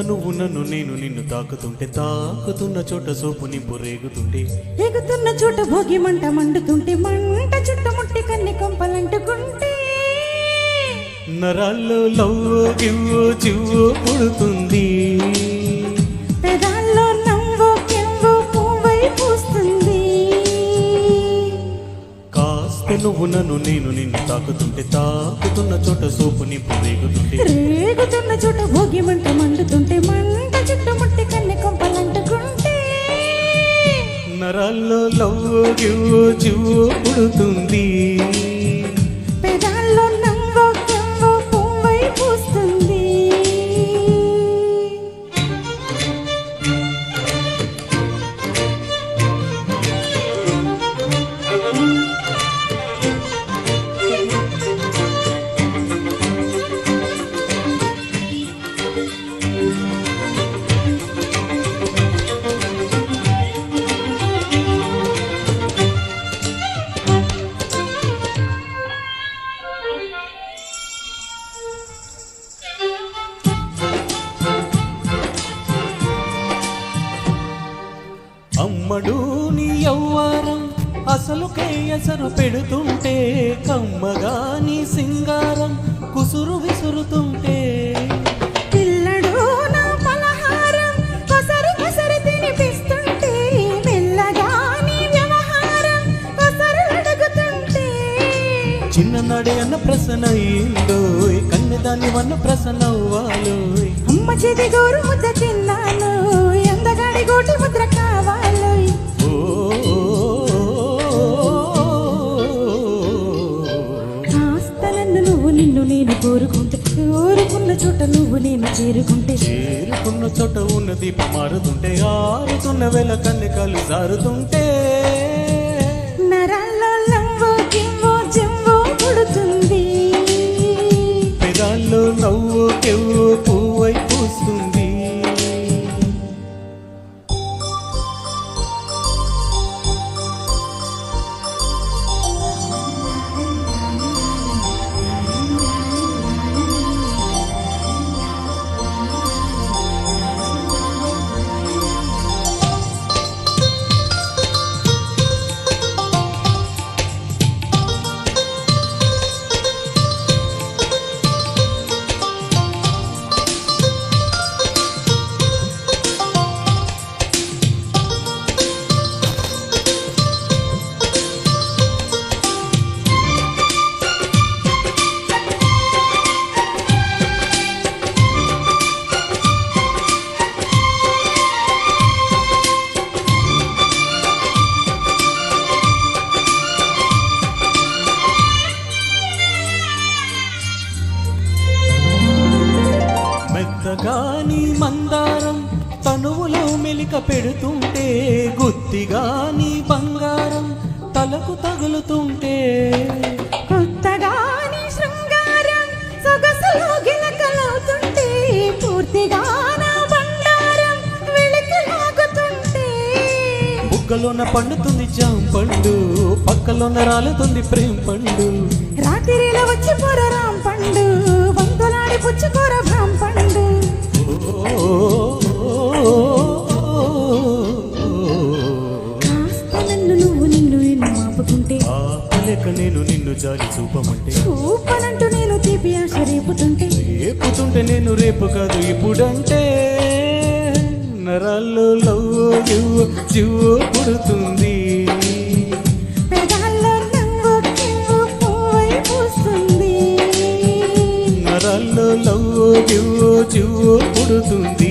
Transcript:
నువ్వు నన్ను నేను నిన్ను తాకుతుంటే తాకుతున్న చోట సోపు నింపు రేగుతుంటే రేగుతున్న చోట భోగి మంట మండుతుంటే మంట చుట్టుముట్టి కన్ని కొంపలంటుకుంటే నరాల్లో లవ్వు గివ్వు చివ్వు పుడుతుంది పెదాల్లో నవ్వు కెవ్వు పువ్వై పూస్తుంది కాస్త నువ్వు నన్ను నేను నిన్ను తాకుతుంటే తాకుతున్న చోట సోపు నింపు రేగుతుంటే రేగుతున్న చోట భోగి మంట మండుతుంటే మంట చుట్టుముట్టి కన్ని కొంపలంటుకుంటే నరాల్లో లవ్వు గివ్వు చివ్వు పుడుతుంది పెదాల్లో నవ్వు కెవ్వు పువ్వై పూస్తుంది అమ్మడు నీ యవ్వారం అసలు కేయసరు పెడుతుంటే కమ్మగా నీ సింగారం కుసురు విసురుతుంటే పిల్లడు నా పలహారం కొసరి కొసరి తినిపిస్తుంటే మెల్లగా నీ వ్యవహారం కొసరు అడుగుతుంటే చిన్ననాడే అన్న ప్రసన్న అయిందో కన్నెదాన్ని వన్న ప్రసన్న అవ్వాలో అమ్మ చేతి గోరు ముద్ద తిన్నాను ఎందగాడి గోటి ముద్ర కావాలి కాస్త నన్ను నువ్వు నిన్ను నేను కోరుకుంటే కోరుకున్న చోట నువ్వు నేను చేరుకుంటే చేరుకున్న చోట ఉన్న దీపం మారుతుంటే ఆరుతున్న వేళ కన్నెకాలు జారుతుంటే నరాల్లో లవ్వు గివ్వు జివ్వు పుడుతుంది పెదాల్లో నవ్వు కెవ్వు పువ్వై పూస్తుంది మెత్తగాని మందారం తనువులో మెలిక పెడుతుంటే గుత్తిగాని బంగారం తలకు తగులుతుంటే కొత్తగా నీ శృంగారం సొగసులో గిలకలవుతుంటే పూర్తిగా నా బండారం వెలికి లాగుతుంటే బుగ్గలోన పండుతుంది జాం పండు పక్కలోన రాలుతుంది ప్రేమ పండు రాత్రిలో వచ్చి రాం పండు వంతులాడి పుచ్చుకోర భాం పండు కాస్త నన్ను నువ్వు నిన్ను నిన్ను మాపుకుంటే ఆపలేక నేను నిన్ను జాలి చూపమంటే చూపనంటూ నేను తీపి ఆశ రేపుతుంటే రేపుతుంటే నేను రేపు కాదు ఇప్పుడంటే నరాల్లో లవ్వు గివ్వు చివ్వు పుడుతుంది పెదాల్లో నవ్వు కివ్వు పువ్వై పూస్తుంది నరాల్లో లవ్వు గివ్వు చివ్వు పుడుతుంది